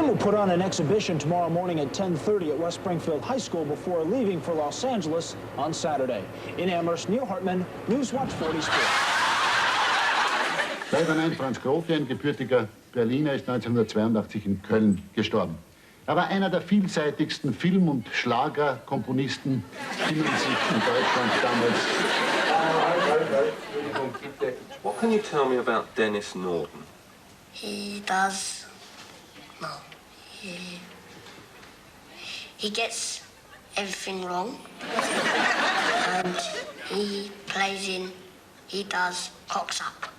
museum will put on an exhibition tomorrow morning at 10:30 at West Springfield High School before leaving for Los Angeles on Saturday. In Amherst, Neil Hartman, Newswatch 40 Sports. Weibermann Franz Grofi, ein gebürtiger Berliner, ist 1982 in Köln gestorben. Er war einer der vielseitigsten Film- und Schlagerkomponisten, die man sich in Deutschland damals... What can you tell me about Dennis Norton? He does... No. He gets everything wrong. And he plays in... He does cocks up.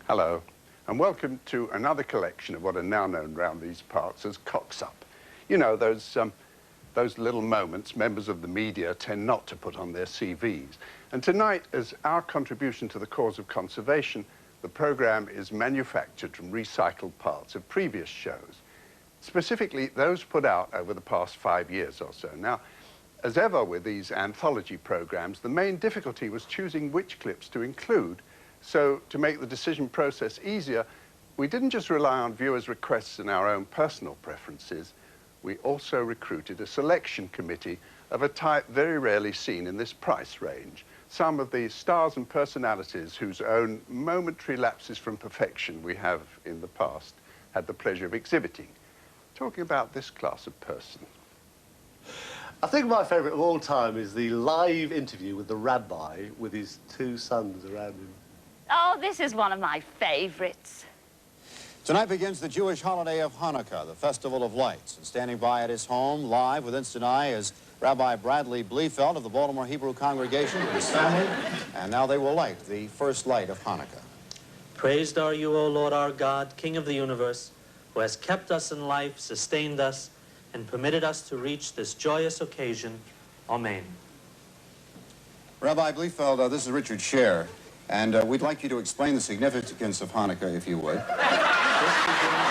Hello, and welcome to another collection of what are now known around these parts as cocks up. You know, those little moments members of the media tend not to put on their CVs. And tonight, as our contribution to the cause of conservation, the programme is manufactured from recycled parts of previous shows, specifically those put out over the past 5 years or so. Now, as ever with these anthology programmes, the main difficulty was choosing which clips to include. So, to make the decision process easier, we didn't just rely on viewers' requests and our own personal preferences, we also recruited a selection committee of a type very rarely seen in this price range. Some of the stars and personalities whose own momentary lapses from perfection we have in the past had the pleasure of exhibiting. Talking about this class of person. I think my favourite of all time is the live interview with the rabbi with his 2 sons around him. Oh, this is one of my favorites. Tonight begins the Jewish holiday of Hanukkah, the Festival of Lights. And standing by at his home, live with Instant Eye, is Rabbi Bradley Bliefeld of the Baltimore Hebrew Congregation with his family. And now they will light the first light of Hanukkah. Praised are you, O Lord our God, King of the universe, who has kept us in life, sustained us, and permitted us to reach this joyous occasion. Amen. Rabbi Bliefeld, this is Richard Scher. And we'd like you to explain the significance of Hanukkah, if you would. This begins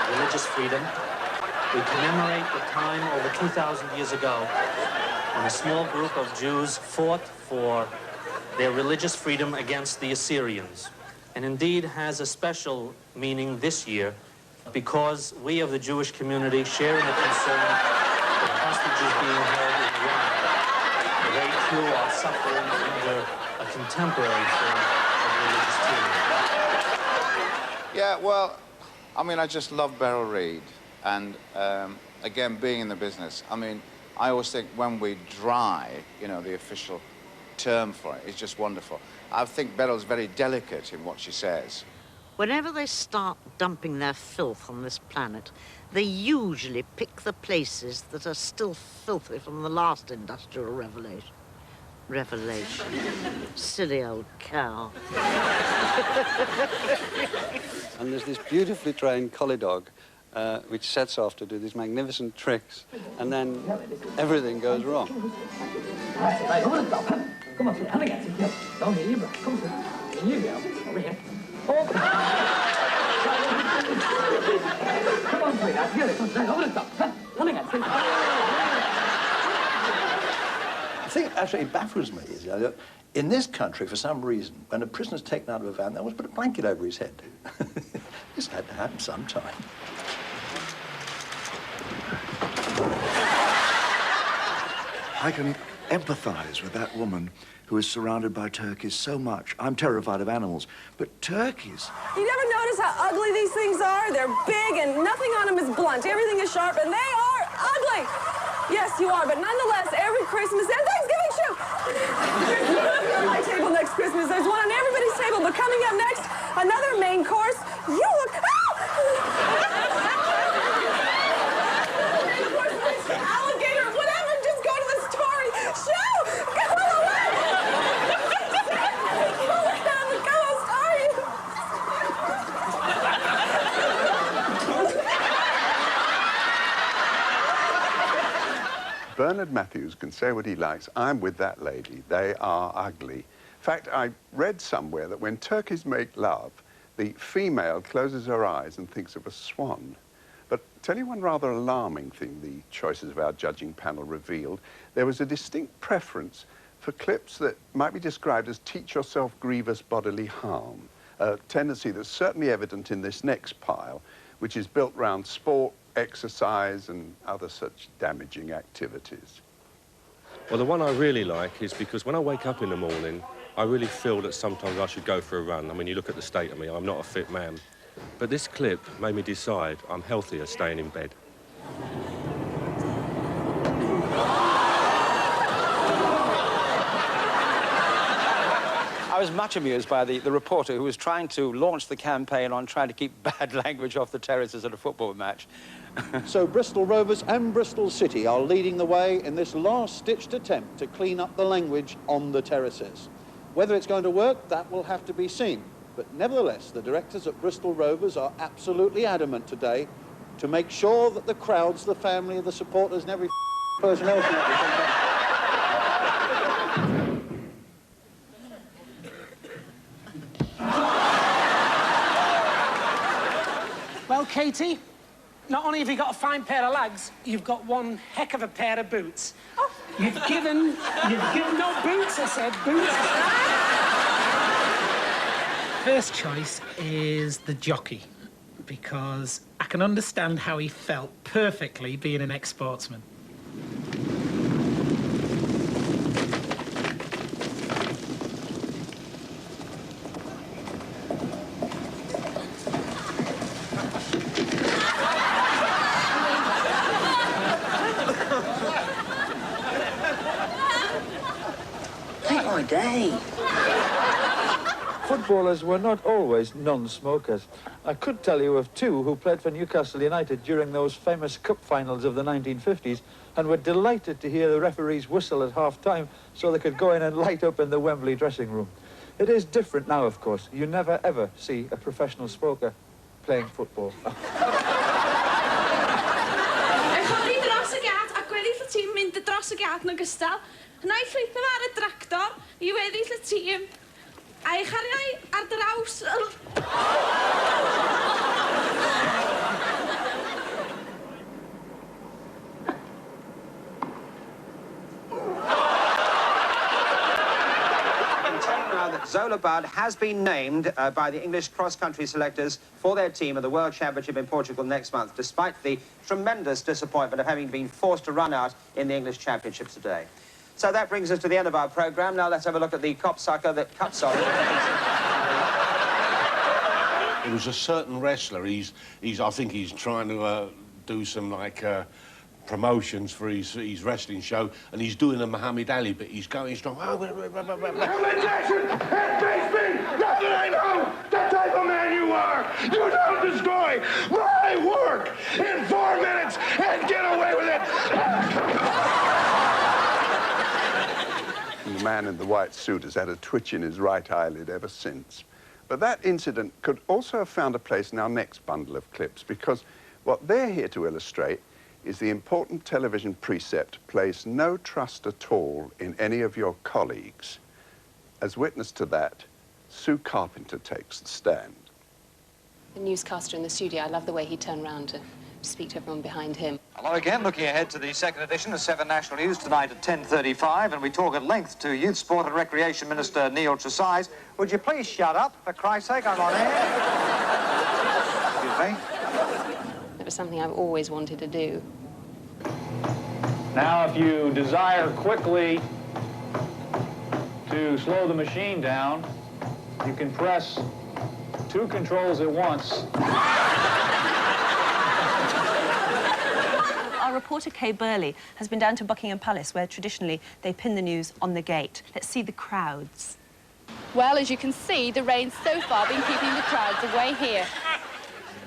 the religious freedom. We commemorate the time over 2,000 years ago when a small group of Jews fought for their religious freedom against the Assyrians. And indeed has a special meaning this year because we of the Jewish community share in the concern of hostages being held in Iran. They too are suffering under a contemporary form of religious tyranny. Yeah, well, I mean, I just love Beryl Reid. And again, being in the business, I mean, I always think when we dry, you know, the official term for it is just wonderful. I think Beryl's very delicate in what she says. Whenever they start dumping their filth on this planet, they usually pick the places that are still filthy from the last industrial revolution. Silly old cow. And there's this beautifully trained collie dog which sets off to do these magnificent tricks, and then everything goes wrong. The thing that actually baffles me is that in this country, for some reason, when a prisoner's taken out of a van, they always put a blanket over his head. This had to happen sometime. I can empathise with that woman who is surrounded by turkeys so much. I'm terrified of animals, but turkeys... You never notice how ugly these things are? They're big and nothing on them is blunt. Everything is sharp and they are ugly. Yes, you are, but nonetheless, every Christmas and Thanksgiving, shoot! There's on my table next Christmas. There's one on everybody's table, but coming up next, another main course. You look... Alligator, whatever, just go to the story. Shoo! Go away! What kind of ghost are you? Bernard Matthews can say what he likes. I'm with that lady. They are ugly. In fact, I read somewhere that when turkeys make love, the female closes her eyes and thinks of a swan. But tell you one rather alarming thing the choices of our judging panel revealed. There was a distinct preference for clips that might be described as teach yourself grievous bodily harm, a tendency that's certainly evident in this next pile, which is built around sport, exercise and other such damaging activities. Well, the one I really like is because when I wake up in the morning, I really feel that sometimes I should go for a run. I mean, you look at the state of me, I'm not a fit man. But this clip made me decide I'm healthier staying in bed. I was much amused by the reporter who was trying to launch the campaign on trying to keep bad language off the terraces at a football match. So Bristol Rovers and Bristol City are leading the way in this last-stitched attempt to clean up the language on the terraces. Whether it's going to work, that will have to be seen. But nevertheless, the directors at Bristol Rovers are absolutely adamant today to make sure that the crowds, the family, the supporters and every person else in that Well, Katie, not only have you got a fine pair of legs, you've got one heck of a pair of boots. Oh. You've given no boots, I said, boots. First choice is the jockey, because I can understand how he felt perfectly being an ex-sportsman. Day. Footballers were not always non-smokers. I could tell you of two who played for Newcastle United during those famous cup finals of the 1950s and were delighted to hear the referees whistle at half-time so they could go in and light up in the Wembley dressing room. It is different now, of course. You never, ever see a professional smoker playing football. Naill llwytho ar y tractor I weddill y tîm a'i chariau ar draws that Zola Budd has been named by the English cross-country selectors for their team at the World Championship in Portugal next month, despite the tremendous disappointment of having been forced to run out in the English Championship today. So that brings us to the end of our programme. Now let's have a look at the copsucker that cuts on. It was a certain wrestler. I think he's trying to do some like promotions for his wrestling show, and he's doing a Muhammad Ali, but he's going strong. Muhammad Jackson, and face me! Now that I know the type of man you are, you don't destroy my work in 4 minutes and get away with it! The man in the white suit has had a twitch in his right eyelid ever since. But that incident could also have found a place in our next bundle of clips, because what they're here to illustrate is the important television precept, place no trust at all in any of your colleagues. As witness to that, Sue Carpenter takes the stand. The newscaster in the studio, I love the way he turned round to speak to everyone behind him. Hello again, looking ahead to the second edition of 7 National News tonight at 10:35, and we talk at length to Youth, Sport and Recreation Minister Neil Tresize. Would you please shut up, for Christ's sake, I'm on air. Excuse me. It was something I've always wanted to do. Now, if you desire quickly to slow the machine down, you can press 2 controls at once. Our reporter Kay Burley has been down to Buckingham Palace, where traditionally they pin the news on the gate. Let's see the crowds. Well, as you can see, the rain's so far been keeping the crowds away here.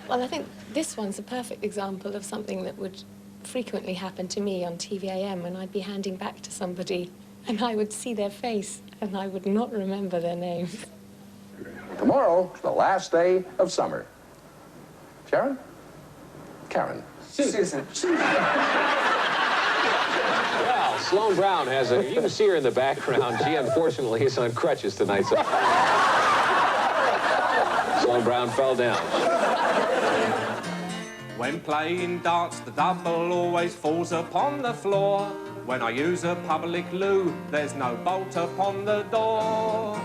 Well, I think this one's a perfect example of something that would frequently happen to me on TVAM when I'd be handing back to somebody and I would see their face and I would not remember their name. Tomorrow is the last day of summer. Sharon? Karen. Susan. Susan. Sloane Brown has a... You can see her in the background. She, unfortunately, is on crutches tonight, so... Sloane Brown fell down. When playing darts, the double always falls upon the floor. When I use a public loo, there's no bolt upon the door.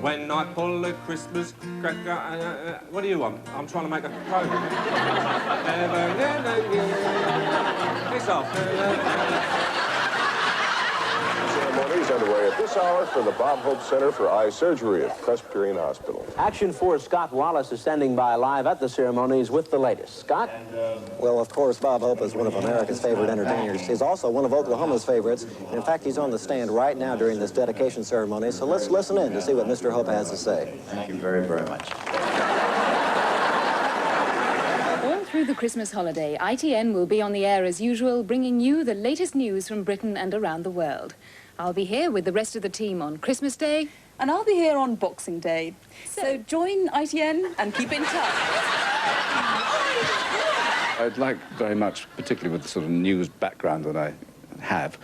When I pull a Christmas cracker... what do you want? I'm trying to make a program. Piss off. Ceremonies underway at this hour for the Bob Hope Center for Eye Surgery at Presbyterian Hospital. Action 4's Scott Wallace is standing by live at the ceremonies with the latest. Scott? Well, of course, Bob Hope is one of America's favorite entertainers. He's also one of Oklahoma's favorites. In fact, he's on the stand right now during this dedication ceremony, so let's listen in to see what Mr. Hope has to say. Thank you very, very much. All through the Christmas holiday, ITN will be on the air as usual, bringing you the latest news from Britain and around the world. I'll be here with the rest of the team on Christmas Day. And I'll be here on Boxing Day. So join ITN and keep in touch. I'd like very much, particularly with the sort of news background that I have,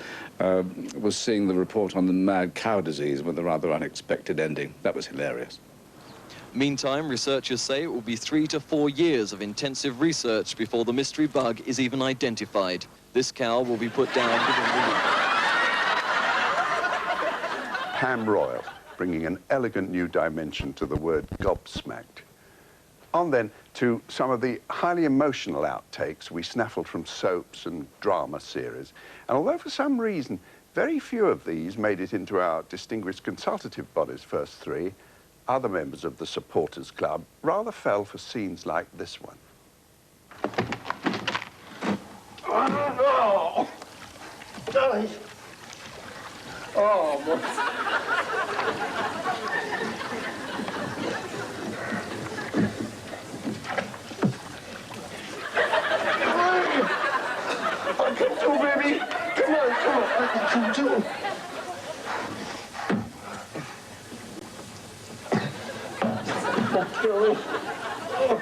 was seeing the report on the mad cow disease with a rather unexpected ending. That was hilarious. Meantime, researchers say it will be 3 to 4 years of intensive research before the mystery bug is even identified. This cow will be put down within the week. Ham Royal, bringing an elegant new dimension to the word gobsmacked. On then to some of the highly emotional outtakes we snaffled from soaps and drama series. And although for some reason very few of these made it into our distinguished consultative body's first three, other members of the Supporters Club rather fell for scenes like this one. Oh, no! Darling. Oh, boy. I can do, baby. Come on, I can do. Oh, oh.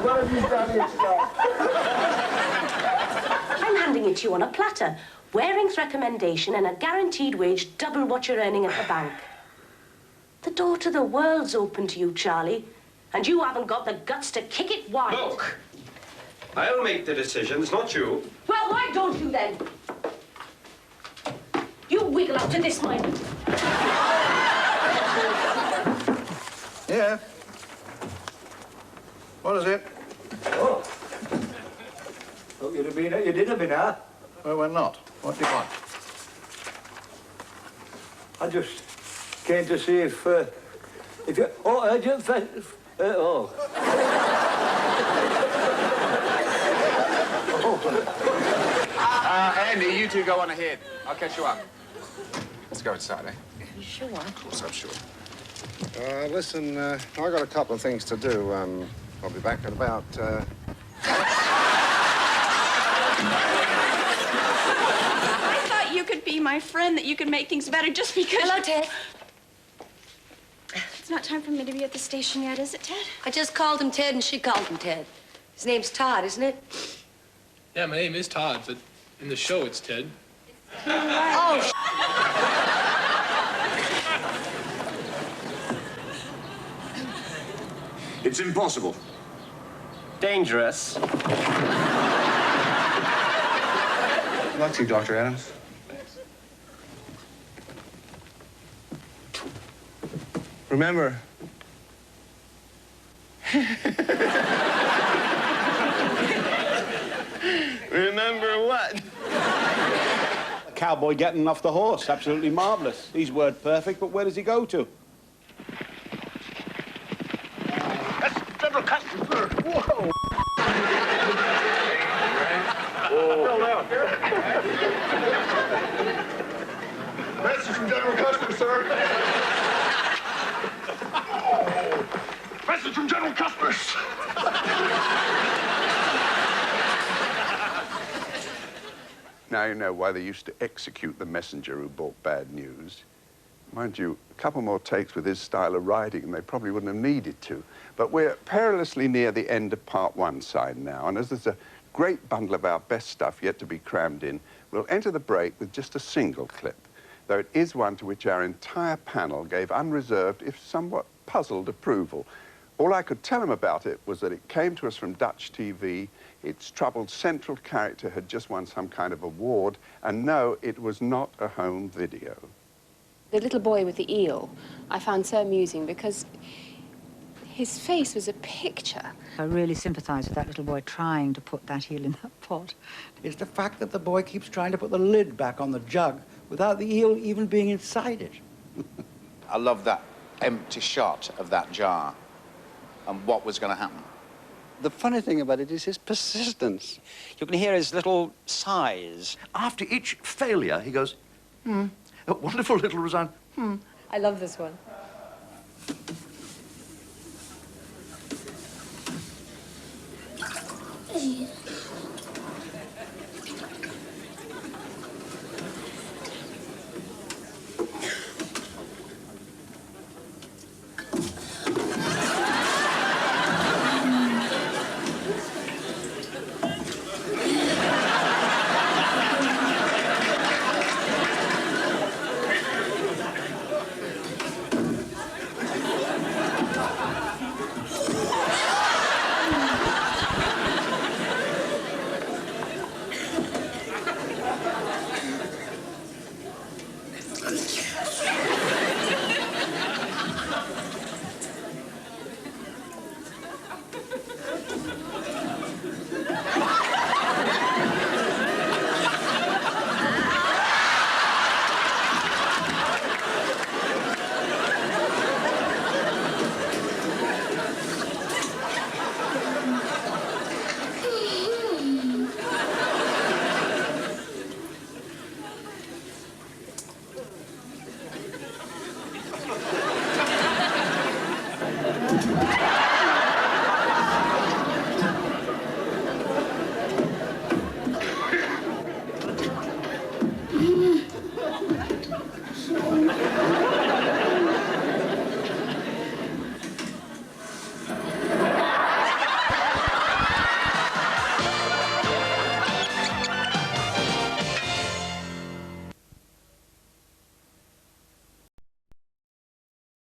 What have you done here, Scott? I'm handing it to you on a platter. Waring's recommendation and a guaranteed wage double what you're earning at the bank. The door to the world's open to you, Charlie, and you haven't got the guts to kick it wide. Look, I'll make the decisions, not you. Well, why don't you then? You wiggle up to this, mine. Yeah. What is it? Oh. Thought you'd have been at your dinner, Binna. Well, we're not. What do you want? I just came to see if you... Oh, urgent... oh. Andy, you two go on ahead. I'll catch you up. Let's go inside, eh? You sure? Of course, I'm sure. Listen, I got a couple of things to do. I'll be back at about, I thought you could be my friend, that you could make things better just because... Hello, Ted. It's not time for me to be at the station yet, is it, Ted? I just called him Ted and she called him Ted. His name's Todd, isn't it? Yeah, my name is Todd, but in the show it's Ted. Oh, It's impossible. Dangerous. Like to, Dr. Adams. Remember. Remember what? A cowboy getting off the horse, absolutely marvellous. He's word perfect, but where does he go to? That's General Custer. Whoa. Message from General Custer, sir. Message from General Custer. Now you know why they used to execute the messenger who brought bad news. Mind you, a couple more takes with his style of riding and they probably wouldn't have needed to. But we're perilously near the end of part one side now, and as there's a great bundle of our best stuff yet to be crammed in, we'll enter the break with just a single clip, though it is one to which our entire panel gave unreserved, if somewhat puzzled, approval. All I could tell him about it was that it came to us from Dutch TV, its troubled central character had just won some kind of award, and no, it was not a home video. The little boy with the eel I found so amusing because his face was a picture. I really sympathise with that little boy trying to put that eel in that pot. It's the fact that the boy keeps trying to put the lid back on the jug without the eel even being inside it. I love that empty shot of that jar and what was going to happen. The funny thing about it is his persistence. You can hear his little sighs. After each failure, he goes, hmm. A wonderful little resound, hmm. I love this one.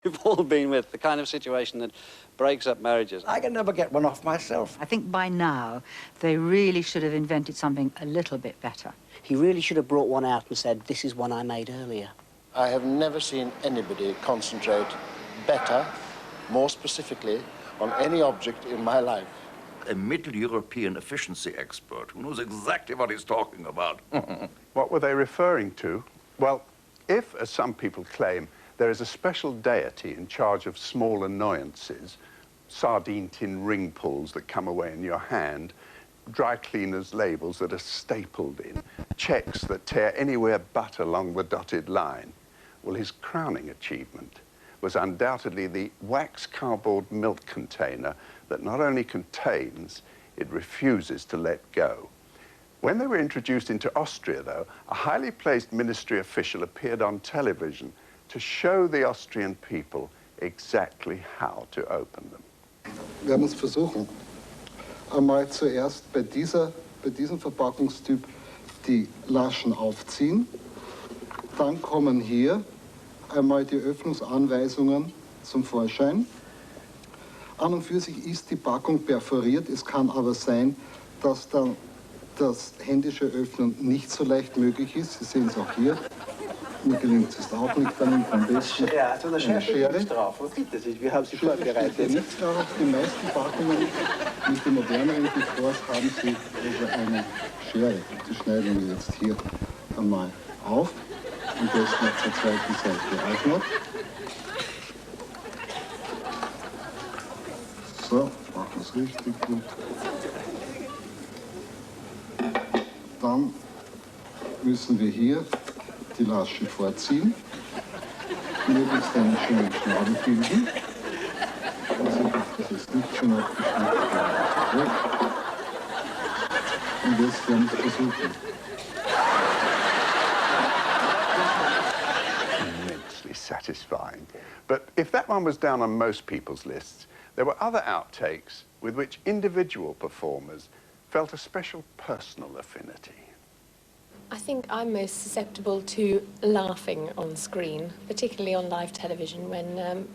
We've all been with the kind of situation that breaks up marriages. I can never get one off myself. I think by now they really should have invented something a little bit better. He really should have brought one out and said, this is one I made earlier. I have never seen anybody concentrate better, more specifically, on any object in my life. A Middle European efficiency expert who knows exactly what he's talking about. What were they referring to? Well, if, as some people claim, there is a special deity in charge of small annoyances, sardine tin ring pulls that come away in your hand, dry cleaners' labels that are stapled in, checks that tear anywhere but along the dotted line. Well, his crowning achievement was undoubtedly the wax cardboard milk container that not only contains, it refuses to let go. When they were introduced into Austria, though, a highly placed ministry official appeared on television to show the Austrian people exactly how to open them. Wir werden es versuchen. Einmal zuerst bei diesem Verpackungstyp die Laschen aufziehen. Dann kommen hier einmal die Öffnungsanweisungen zum Vorschein. An und für sich ist die Packung perforiert. Es kann aber sein, dass dann das händische Öffnen nicht so leicht möglich ist. Sie sehen es auch hier. Mir gelingt es auch nicht, dann nimmt man am besten eine Schere. drauf. Was gibt es? Wir haben sie vorbereitet. Nichts drauf. Die meisten Packungen mit den moderneren Dekors haben sie also eine Schere. Die schneiden wir jetzt hier einmal auf. Am besten auf der zweiten Seite auch noch. So, machen wir es richtig gut. Dann müssen wir hier die Lasche vorziehen, möglichst einen schönen Schnabel bilden. Also, das ist nicht schon abgeschnitten. Und jetzt werden wir es versuchen. Immensely satisfying. But if that one was down on most people's lists, there were other outtakes with which individual performers felt a special personal affinity. I think I'm most susceptible to laughing on screen, particularly on live television, when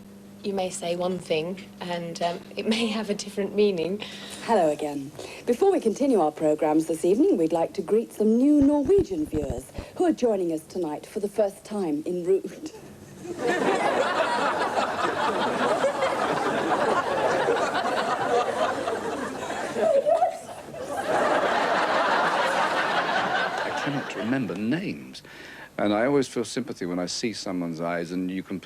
you may say one thing and it may have a different meaning. Hello again. Before we continue our programmes this evening, we'd like to greet some new Norwegian viewers who are joining us tonight for the first time en route. I cannot remember names. And I always feel sympathy when I see someone's eyes, and you can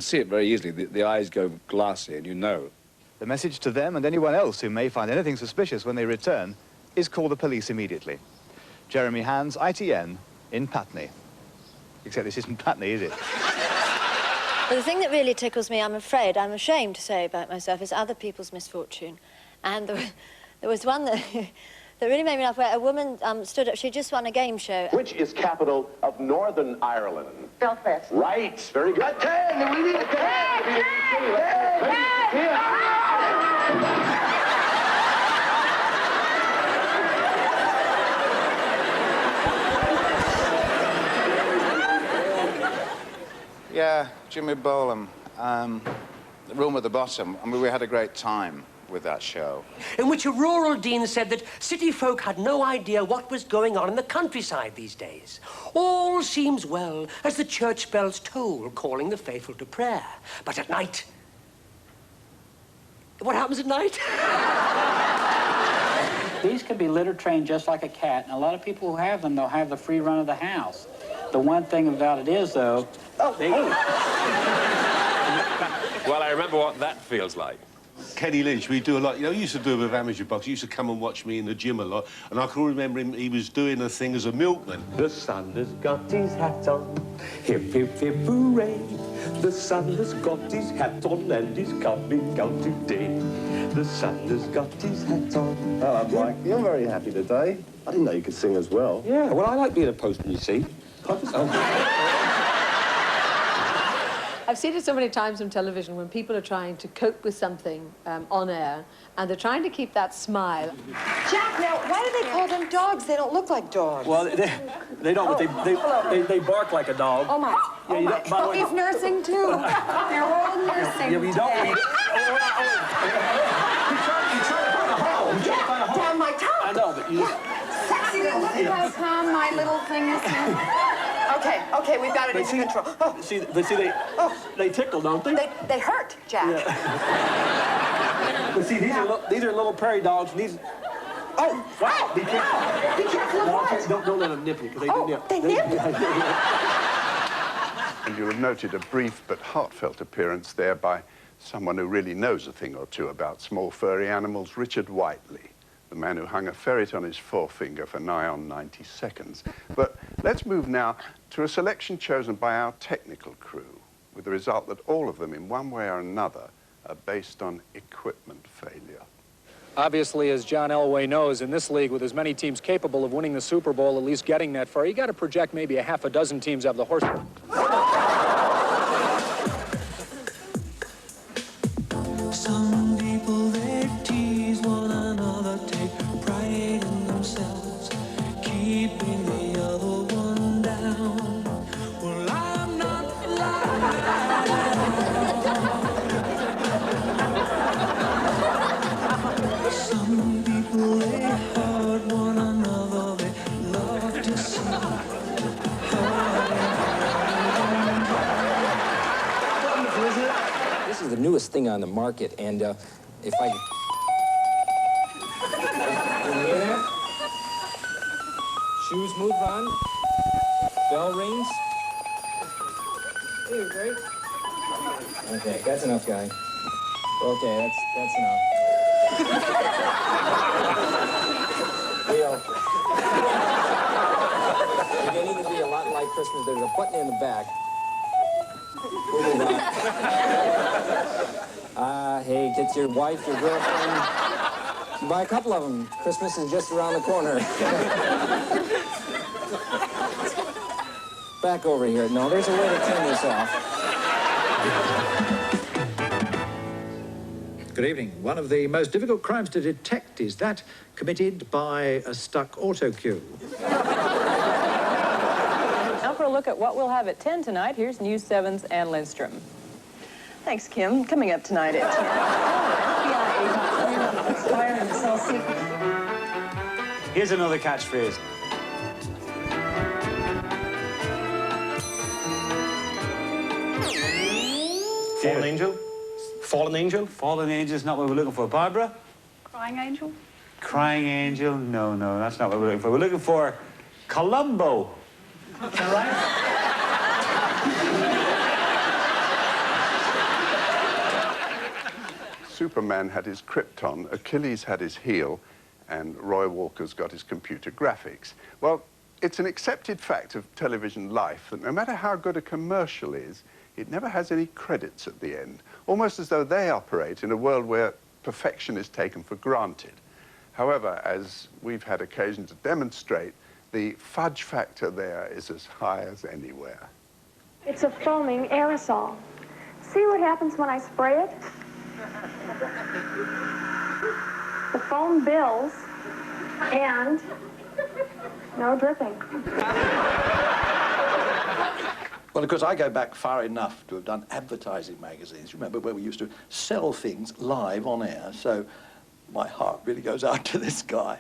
see it very easily. The eyes go glassy, and you know. The message to them and anyone else who may find anything suspicious when they return is call the police immediately. Jeremy Hands, ITN, in Putney. Except this isn't Putney, is it? Well, the thing that really tickles me, I'm afraid, I'm ashamed to say about myself, is other people's misfortune. And there was one that... that really made me laugh, where a woman stood up, she just won a game show. Which is capital of Northern Ireland? Belfast. Right, very good. 10, we need a 10. Yeah, Jimmy Bolam. The Room at the Bottom. I mean, we had a great time with that show. In which a rural dean said that city folk had no idea what was going on in the countryside these days. All seems well as the church bells toll, calling the faithful to prayer. But at night... What happens at night? These could be litter trained just like a cat, and a lot of people who have them, they'll have the free run of the house. The one thing about it is, though... Well, I remember what that feels like. Kenny Lynch, we do a lot. You know, he used to do it with amateur boxing. He used to come and watch me in the gym a lot. And I can remember him, he was doing a thing as a milkman. The sun has got his hat on. Hip, hip, hip, hooray. The sun has got his hat on and he's coming out today. The sun has got his hat on. Hello, Mike. You're very happy today. I didn't know you could sing as well. Yeah, well, I like being a postman, you see. I've seen it so many times on television when people are trying to cope with something on air, and they're trying to keep that smile. Jack, now, why do they call them dogs? They don't look like dogs. Well, they don't, but they bark like a dog. Oh, my. Yeah, Oh, my. by the way, He's nursing, too. They're all nursing. Yeah, but you don't... today. You try to find a hole. Yeah, down my tongue. I know, but you... Sexy little thing. Look how calm my little thing is. Okay, we've got it under control. Oh. See, they tickle, don't they? They hurt, Jack. Yeah. But see, these are little prairie dogs. And these... Oh! Wow! Be careful. Be careful of what? Don't let them nip you, because they do nip. They nip? And you have noted a brief but heartfelt appearance there by someone who really knows a thing or two about small furry animals, Richard Whiteley, the man who hung a ferret on his forefinger for nigh on 90 seconds. But let's move now to a selection chosen by our technical crew, with the result that all of them, in one way or another, are based on equipment failure. Obviously, as John Elway knows, in this league, with as many teams capable of winning the Super Bowl, at least getting that far, you got to project maybe a half a dozen teams have the horsepower. Some people, they tease one another, take pride in themselves, keeping the other one down. Well, I'm not like that. Some people, they hurt one another, they love to see. This is the newest thing on the market, and if I... Can you hear that? Shoes move on. Bell rings. Hey, great. Okay, that's enough, guy. Okay, that's enough. Leo. Beginning to be a lot like Christmas. There's a button in the back. We'll move on. Hey, get your wife, your girlfriend. Buy a couple of them. Christmas is just around the corner. Back over here. No, there's a way to turn this off. Good evening. One of the most difficult crimes to detect is that committed by a stuck auto cue. Now for a look at what we'll have at 10 tonight, here's News 7's Ann Lindstrom. Thanks, Kim. Coming up tonight at 10. Here's another catchphrase. Fallen angel? Fallen angel? Fallen angel is not what we're looking for. Barbara? Crying angel? Crying angel? No, no, that's not what we're looking for. We're looking for Columbo. Is that right? Superman had his Krypton, Achilles had his heel, and Roy Walker's got his computer graphics. Well, it's an accepted fact of television life that no matter how good a commercial is, it never has any credits at the end, almost as though they operate in a world where perfection is taken for granted. However, as we've had occasion to demonstrate, the fudge factor there is as high as anywhere. It's a foaming aerosol. See what happens when I spray it? The foam bills and no dripping. Well, of course, I go back far enough to have done advertising magazines. Remember where we used to sell things live on air, so my heart really goes out to this guy.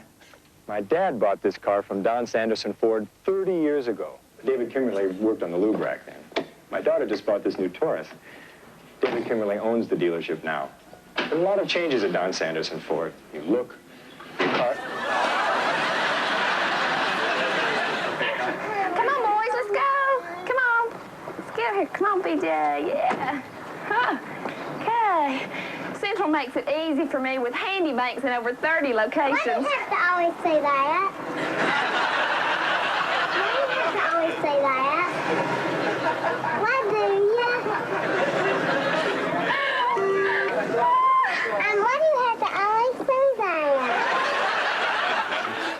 My dad bought this car from Don Sanderson Ford 30 years ago. David Kimberly worked on the lube rack then. My daughter just bought this new Taurus. David Kimberly owns the dealership now. There are a lot of changes at Don Sanderson Ford. New look, new car. Come on, boys, let's go. Come on. Let's get here. Come on, BJ. Yeah. Huh. Okay. Central makes it easy for me with handy banks in over 30 locations. Why do you have to always say that? Why do you have to always say that? Why do you? And why do you have to always say that?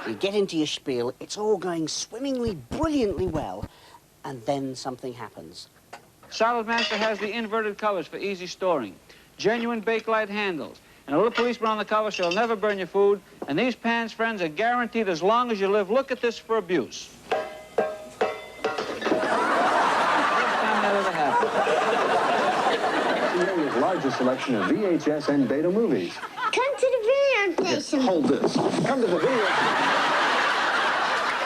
You get into your spiel, it's all going swimmingly, brilliantly well, and then something happens. Solid Master has the inverted covers for easy storing. Genuine Bakelite handles. And a little policeman on the cover so you'll never burn your food. And these pants, friends, are guaranteed as long as you live. Look at this for abuse. First time that ever happened. The area's largest selection of VHS and beta movies. Come to the video station. Yes, hold this. Come to the video.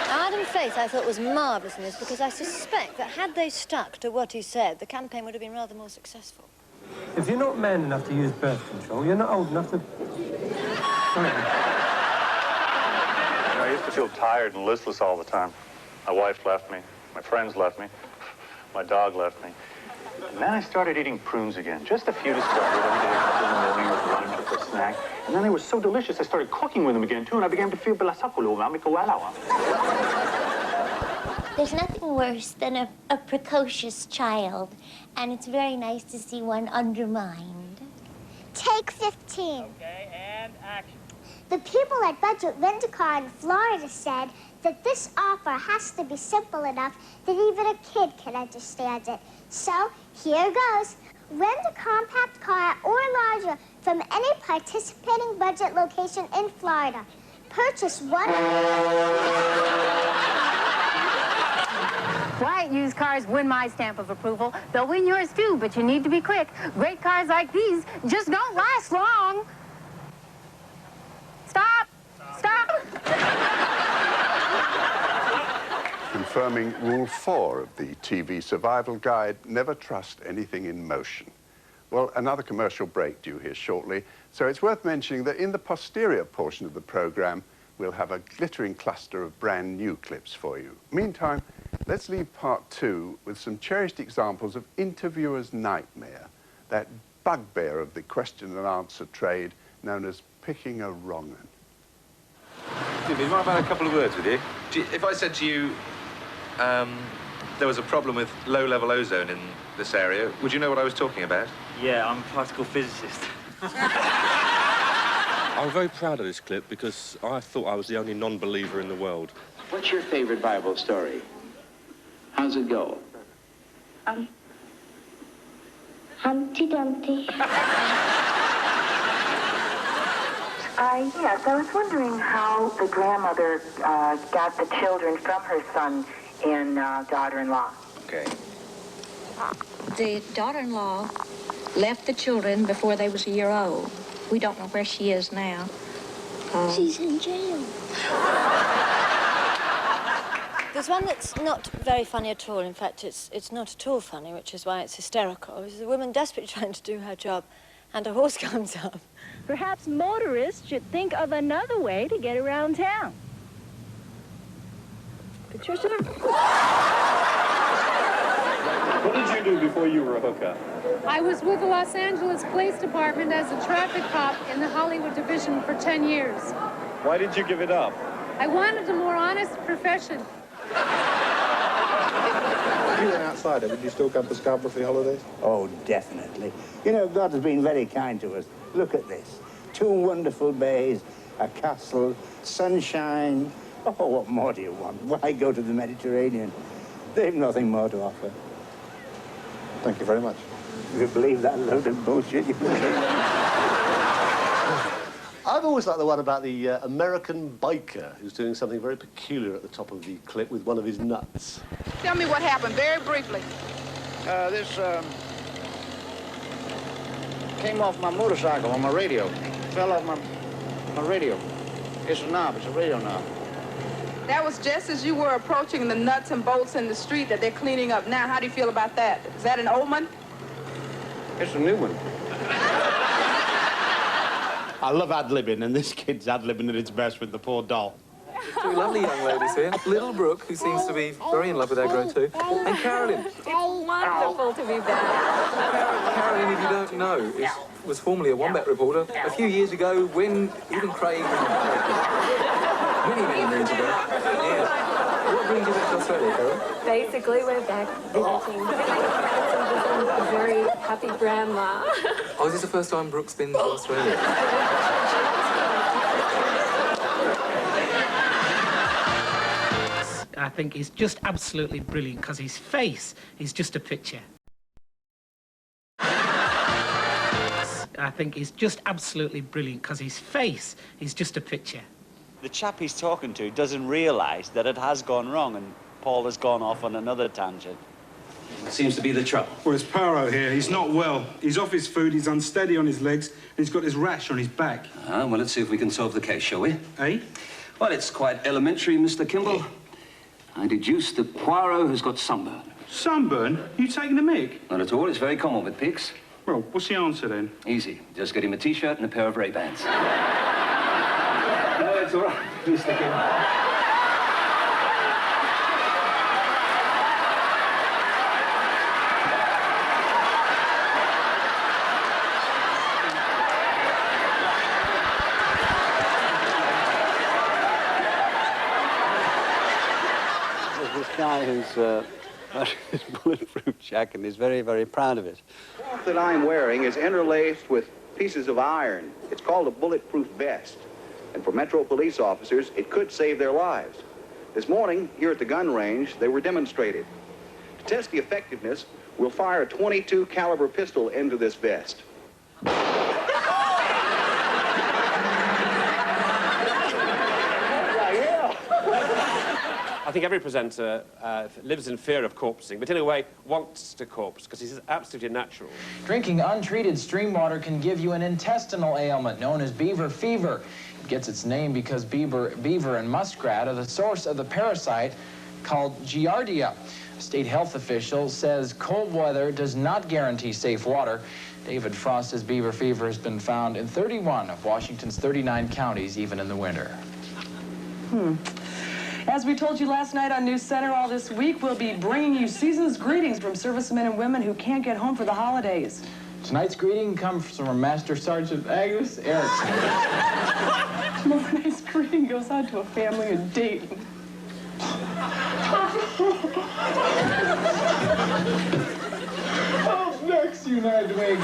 Adam Faith, I thought, was marvellous in this because I suspect that had they stuck to what he said, the campaign would have been rather more successful. If you're not man enough to use birth control, you're not old enough to... I used to feel tired and listless all the time. My wife left me. My friends left me. My dog left me. And then I started eating prunes again. Just a few to start with. Every day, a couple in the morning or lunch or for a snack. And then they were so delicious, I started cooking with them again, too, and I began to feel There's nothing worse than a precocious child, and it's very nice to see one undermined. Take 15. Okay, and action. The people at Budget Rent-A-Car in Florida said that this offer has to be simple enough that even a kid can understand it. So, here goes. Rent a compact car or larger from any participating Budget location in Florida. Purchase one... Quiet used cars win my stamp of approval. They'll win yours too, but you need to be quick. Great cars like these just don't last long. Stop! Stop! Confirming Rule 4 of the TV Survival Guide, never trust anything in motion. Well, another commercial break due here shortly, so it's worth mentioning that in the posterior portion of the programme, we'll have a glittering cluster of brand new clips for you. Meantime, let's leave part 2 with some cherished examples of interviewer's nightmare, that bugbear of the question and answer trade known as picking a wrong un. Jimmy, mind if I had a couple of words with you? If I said to you, there was a problem with low-level ozone in this area, would you know what I was talking about? Yeah, I'm a particle physicist. I'm very proud of this clip because I thought I was the only non-believer in the world. What's your favorite Bible story? How's it go? Humpty Dumpty. Yes, I was wondering how the grandmother got the children from her son and daughter-in-law. Okay. The daughter-in-law left the children before they was a year old. We don't know where she is now. She's in jail. There's one that's not very funny at all. In fact, it's not at all funny, which is why it's hysterical. It's a woman desperately trying to do her job, and a horse comes up. Perhaps motorists should think of another way to get around town. Patricia? What did you do before you were a hooker? I was with the Los Angeles Police Department as a traffic cop in the Hollywood division for 10 years. Why did you give it up? I wanted a more honest profession. If you were an outsider, would you still come to Scarborough for your holidays? Oh, definitely. You know, God has been very kind to us. Look at this. 2 wonderful bays, a castle, sunshine. Oh, what more do you want? Why go to the Mediterranean? They've nothing more to offer. Thank you very much. If you believe that load of bullshit, you I've always liked the one about the American biker who's doing something very peculiar at the top of the clip with one of his nuts. Tell me what happened, very briefly. This came off my motorcycle on my radio. Fell off my radio. It's a knob, it's a radio knob. That was just as you were approaching the nuts and bolts in the street that they're cleaning up now. How do you feel about that? Is that an old one? It's a new one. I love ad-libbing, and this kid's ad-libbing at its best with the poor doll. 2 lovely young ladies here. Little Brooke, who seems to be very in love with Agro too, and Carolyn. It's wonderful to be back. Carolyn, if you don't know, was formerly a Wombat reporter a few years ago when even Craig... many moons ago. Yeah. What brings you back to Australia, Carol? Basically, we're back visiting a very happy grandma. Oh, is this the first time Brooke's been to Australia? I think he's just absolutely brilliant because his face is just a picture. I think he's just absolutely brilliant because his face is just a picture. The chap he's talking to doesn't realise that it has gone wrong and Paul has gone off on another tangent. Seems to be the trouble. Well, it's Poirot here. He's not well. He's off his food, he's unsteady on his legs, and he's got this rash on his back. Well, let's see if we can solve the case, shall we? Eh? Well, it's quite elementary, Mr. Kimball. I deduce that Poirot has got sunburn. Sunburn? You taking the mick? Not at all. It's very common with pigs. Well, what's the answer, then? Easy. Just get him a T-shirt and a pair of Ray-Bans. No, it's all right, Mr. Kimball. Guy who's got his bulletproof jacket and is very, very proud of it. The cloth that I'm wearing is interlaced with pieces of iron. It's called a bulletproof vest. And for Metro police officers, it could save their lives. This morning, here at the gun range, they were demonstrated. To test the effectiveness, we'll fire a .22 caliber pistol into this vest. I think every presenter lives in fear of corpsing, but in a way wants to corpse because it's absolutely natural. Drinking untreated stream water can give you an intestinal ailment known as beaver fever. It gets its name because beaver and muskrat are the source of the parasite called Giardia. A state health official says cold weather does not guarantee safe water. David Frost says beaver fever has been found in 31 of Washington's 39 counties, even in the winter. As we told you last night on News Center, all this week we'll be bringing you season's greetings from servicemen and women who can't get home for the holidays. Tonight's greeting comes from Master Sergeant Agnes Erickson. Tonight's greeting goes out to a family in Dayton. Oh, next, United Way.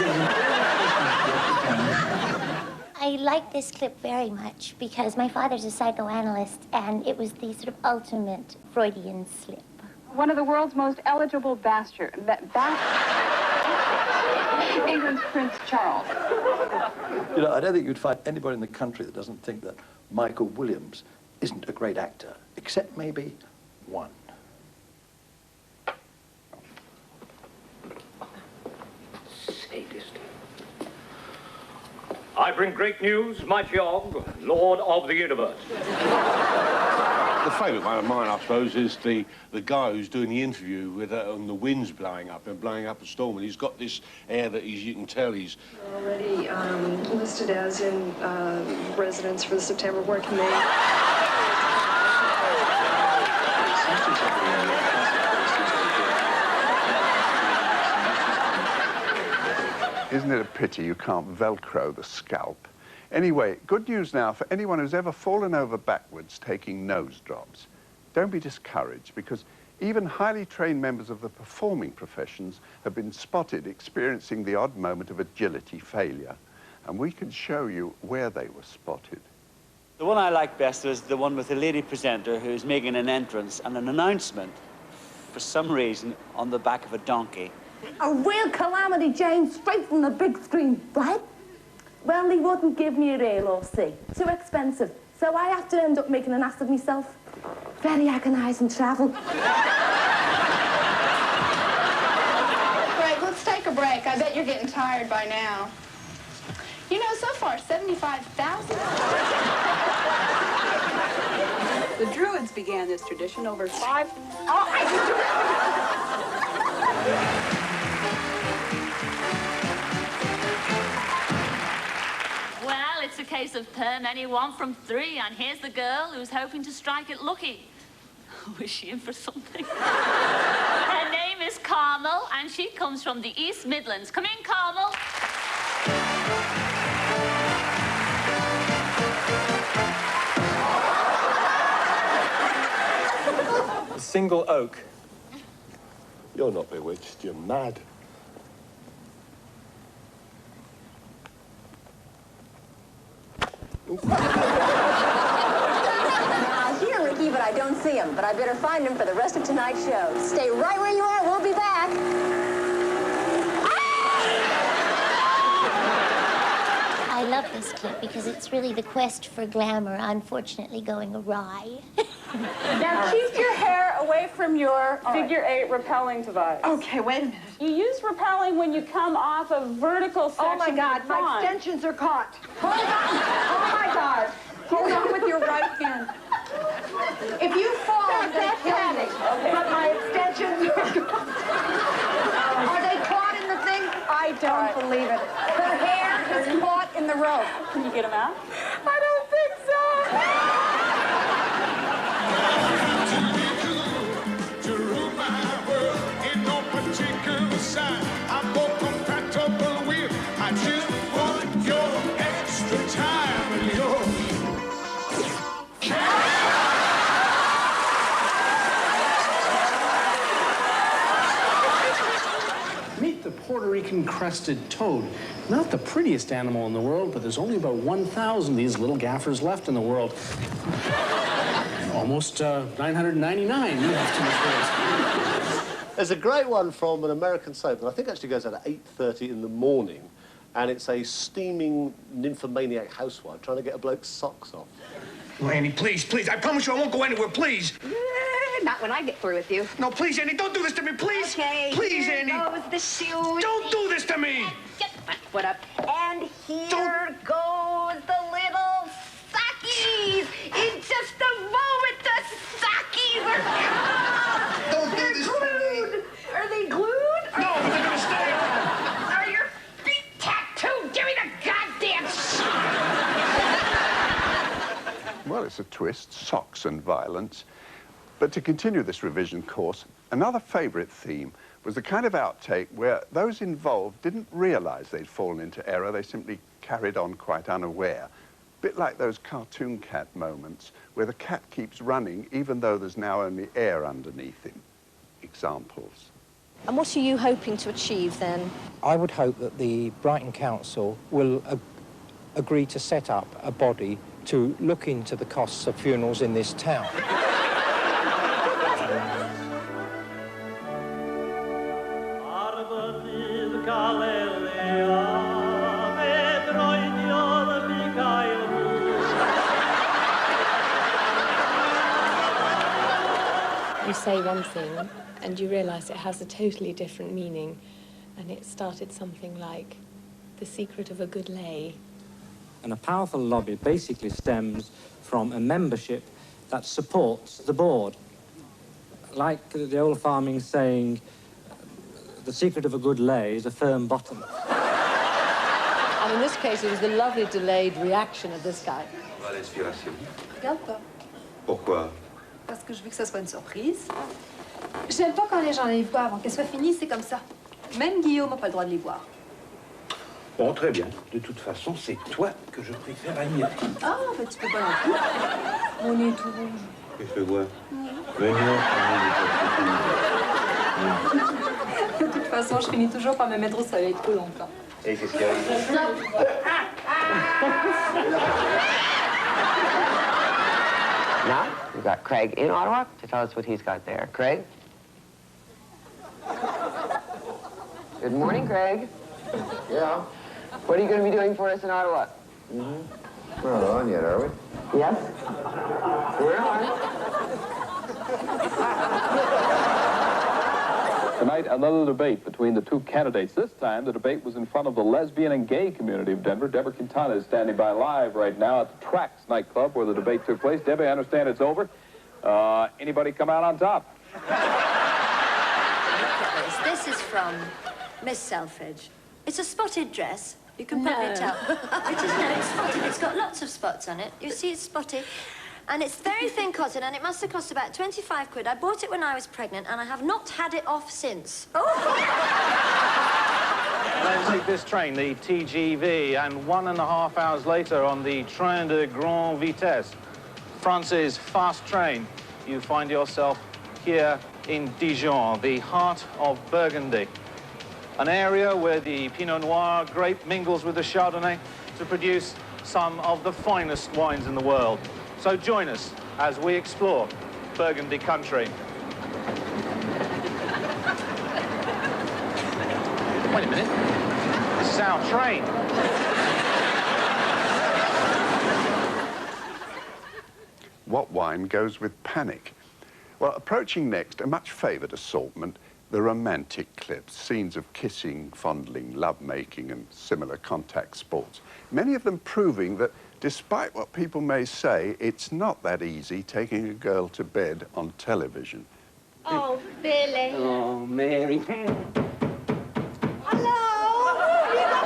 I like this clip very much because my father's a psychoanalyst and it was the sort of ultimate Freudian slip. One of the world's most eligible bastard. England's Prince Charles. You know, I don't think you'd find anybody in the country that doesn't think that Michael Williams isn't a great actor, except maybe one. Sadist. I bring great news, mighty Og, Lord of the Universe. The favourite one of mine, I suppose, is the guy who's doing the interview with and the wind's blowing up a storm, and he's got this air that you can tell he's already listed as in residence for the September Working Day. Isn't it a pity you can't Velcro the scalp? Anyway, good news now for anyone who's ever fallen over backwards taking nose drops. Don't be discouraged, because even highly trained members of the performing professions have been spotted experiencing the odd moment of agility failure. And we can show you where they were spotted. The one I like best was the one with the lady presenter who's making an entrance and an announcement, for some reason, on the back of a donkey. A real calamity, Jane, straight from the big screen, right? Well, he wouldn't give me a rail or see. Too expensive. So I have to end up making an ass of myself. Very agonising travel. Right, let's take a break. I bet you're getting tired by now. You know, so far, 75,000. The Druids began this tradition over 5... Well, it's a case of turn anyone from 3, and here's the girl who's hoping to strike it lucky. Was she in for something? Her name is Carmel, and she comes from the East Midlands. Come in, Carmel. A single oak. You're not bewitched, you're mad. I hear Ricky, but I don't see him. But I better find him for the rest of tonight's show. Stay right where you are. We'll be back. I love this clip because it's really the quest for glamour, unfortunately going awry. Now keep your hair away from your figure-8 rappelling device. Okay, wait a minute. You use rappelling when you come off a vertical section. Oh, my God, my extensions are caught. Hold on. Oh, my God. Hold on with your right hand. If you fall, I'm going to kill you. Okay. But my extensions are they caught in the thing? I don't believe it. Her hair is caught in the rope. Can you get them out? I don't think so. I'm more compatible with. I just want your extra time and your. Meet the Puerto Rican crested toad. Not the prettiest animal in the world, but there's only about 1,000 of these little gaffers left in the world. Almost 999. You have too much space. There's a great one from an American soap, and I think it actually goes out at 8:30 in the morning, and it's a steaming nymphomaniac housewife trying to get a bloke's socks off. Oh, Annie, please, please. I promise you I won't go anywhere, please. Not when I get through with you. No, please, Annie, don't do this to me, please. Okay, please, here Annie. goes the shoes. Don't do this to me. Get my foot up. And here goes the little sockies. In just a moment, the sockies are gone. Don't do this to me. Are they glued? No, but they're gonna stay. Are your feet tattooed? Give me the goddamn Well, it's a twist, socks and violence. But to continue this revision course, another favourite theme was the kind of outtake where those involved didn't realise they'd fallen into error. They simply carried on quite unaware. A bit like those cartoon cat moments where the cat keeps running even though there's now only air underneath him. Examples. And what are you hoping to achieve then? I would hope that the Brighton Council will agree to set up a body to look into the costs of funerals in this town. Gale you say one thing and you realise it has a totally different meaning, and it started something like the secret of a good lay. And a powerful lobby basically stems from a membership that supports the board. Like the old farming saying, the secret of a good lay is a firm bottom. And in this case, it was the lovely delayed reaction of this guy. L'inspiration. Regarde pas. Pourquoi? Parce que je veux que ça soit une surprise. J'aime pas quand les gens les voient avant qu'elles soient finies, c'est comme ça. Même Guillaume n'a pas le droit de les voir. Bon, très bien. De toute façon, c'est toi que je préfère à Agnès. Ah, bah tu peux pas non plus. Mon nez est tout rouge. Qu'est-ce que je vois? De toute façon, je finis toujours par me mettre au soleil trop longtemps. Et qu'est-ce qu'il y a? Now, we've got Craig in Ottawa to tell us what he's got there. Craig? Good morning, Craig. Yeah? What are you going to be doing for us in Ottawa? We're not on yet, are we? Yes? We're on. Tonight, another debate between the two candidates. This time, the debate was in front of the lesbian and gay community of Denver. Deborah Quintana is standing by live right now at the Trax nightclub where the debate took place. Debbie, I understand it's over. Anybody come out on top? Look at this. This is from Miss Selfridge. It's a spotted dress. You can probably tell. It is, no, it's spotted. It's got lots of spots on it. You see, it's spotted. And it's very thin cotton, and it must have cost about 25 quid. I bought it when I was pregnant, and I have not had it off since. Then take this train, the TGV, and 1.5 hours later on the Train de Grande Vitesse, France's fast train, you find yourself here in Dijon, the heart of Burgundy. An area where the Pinot Noir grape mingles with the Chardonnay to produce some of the finest wines in the world. So join us as we explore Burgundy country. Wait a minute. This is our train. What wine goes with panic? Well, approaching next, a much favoured assortment, the romantic clips, scenes of kissing, fondling, lovemaking and similar contact sports. Many of them proving that despite what people may say, it's not that easy taking a girl to bed on television. Oh, Billy. Oh, Mary. Hello. You got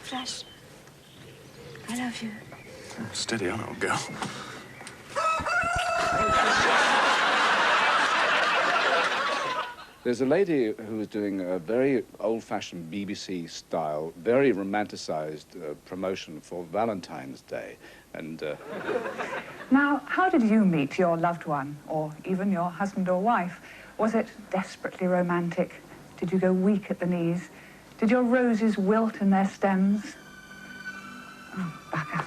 Flash, I love you. Steady on, old girl. There's a lady who is doing a very old-fashioned BBC-style, very romanticized promotion for Valentine's Day. And Now, how did you meet your loved one, or even your husband or wife? Was it desperately romantic? Did you go weak at the knees? Did your roses wilt in their stems? Oh, bugger.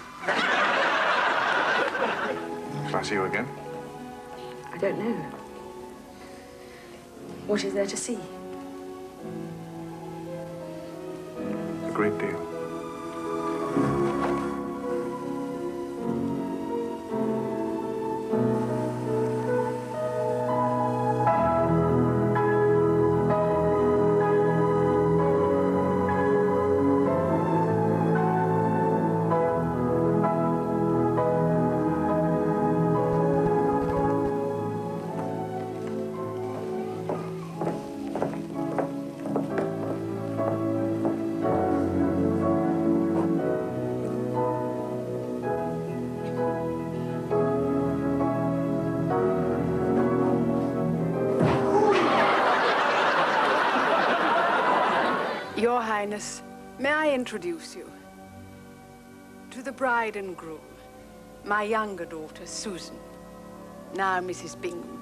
Can I see you again? I don't know. What is there to see? A great deal. Your Highness, may I introduce you to the bride and groom, my younger daughter, Susan, now Mrs. Bingham.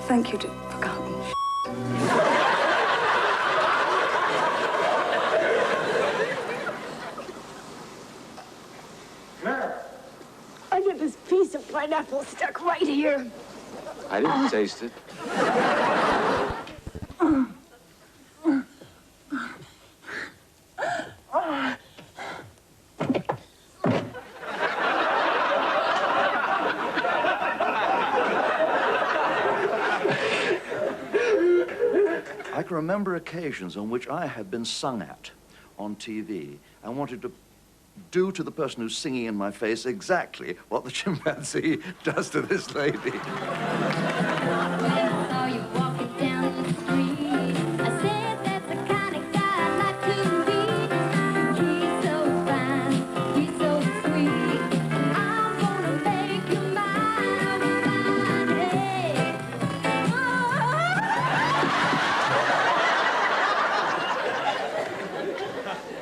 Thank you for coming. pineapple stuck right here. I didn't taste it. I can remember occasions on which I had been sung at on TV and wanted to do to the person who's singing in my face exactly what the chimpanzee does to this lady.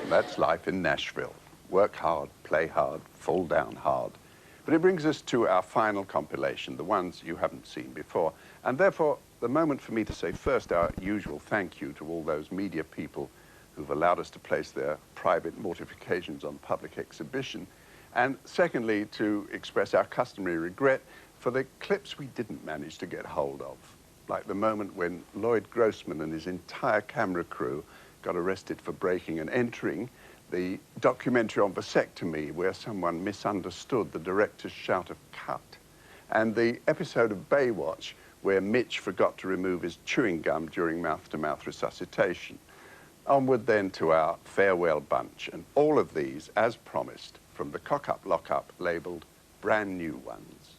That's life in Nashville. Work hard, play hard, fall down hard. But it brings us to our final compilation, the ones you haven't seen before. And therefore, the moment for me to say first our usual thank you to all those media people who've allowed us to place their private mortifications on public exhibition. And secondly, to express our customary regret for the clips we didn't manage to get hold of. Like the moment when Lloyd Grossman and his entire camera crew got arrested for breaking and entering, the documentary on vasectomy where someone misunderstood the director's shout of cut, and the episode of Baywatch where Mitch forgot to remove his chewing gum during mouth-to-mouth resuscitation. Onward then to our farewell bunch, and all of these, as promised, from the Cock-Up Lock-Up, labelled brand new ones.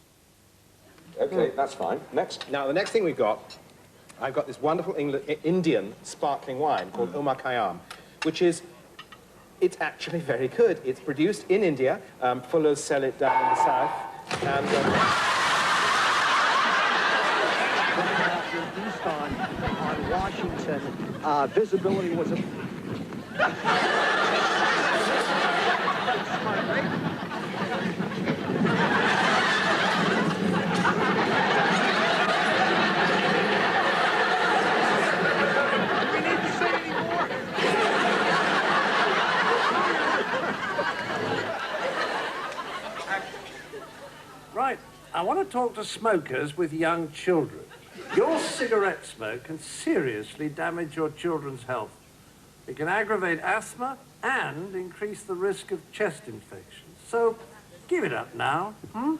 Okay, that's fine. Next. Now, the next thing I've got this wonderful Indian sparkling wine called Omar Khayyam, which is, it's actually very good. It's produced in India. Fullers sell it down in the south. And east on Washington, visibility was Right, I want to talk to smokers with young children. Your cigarette smoke can seriously damage your children's health. It can aggravate asthma and increase the risk of chest infections. So, give it up now, hmm?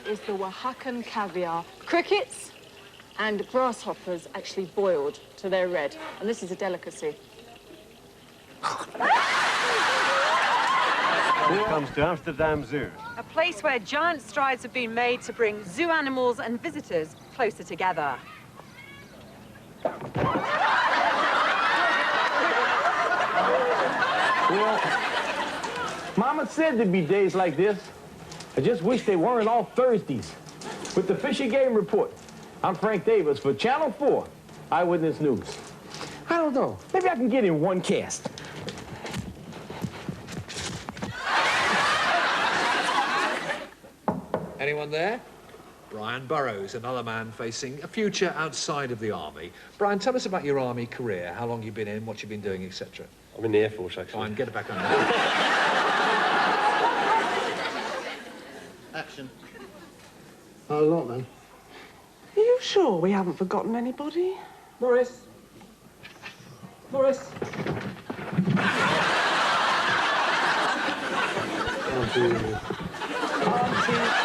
This is the Oaxacan caviar. Crickets and grasshoppers actually boiled till they're red. And this is a delicacy. Here comes to Amsterdam Zoo. A place where giant strides have been made to bring zoo animals and visitors closer together. Well, Mama said there'd be days like this. I just wish they weren't all Thursdays. With the Fish and Game Report, I'm Frank Davis for Channel 4 Eyewitness News. I don't know. Maybe I can get in one cast. Anyone there? Brian Burrows, another man facing a future outside of the army. Brian, tell us about your army career, how long you've been in, what you've been doing, etc. I'm in the Air Force, actually. Fine, get it back on. Action. Oh, a lot, then. Are you sure we haven't forgotten anybody? Morris. Morris. Oh, dear. Auntie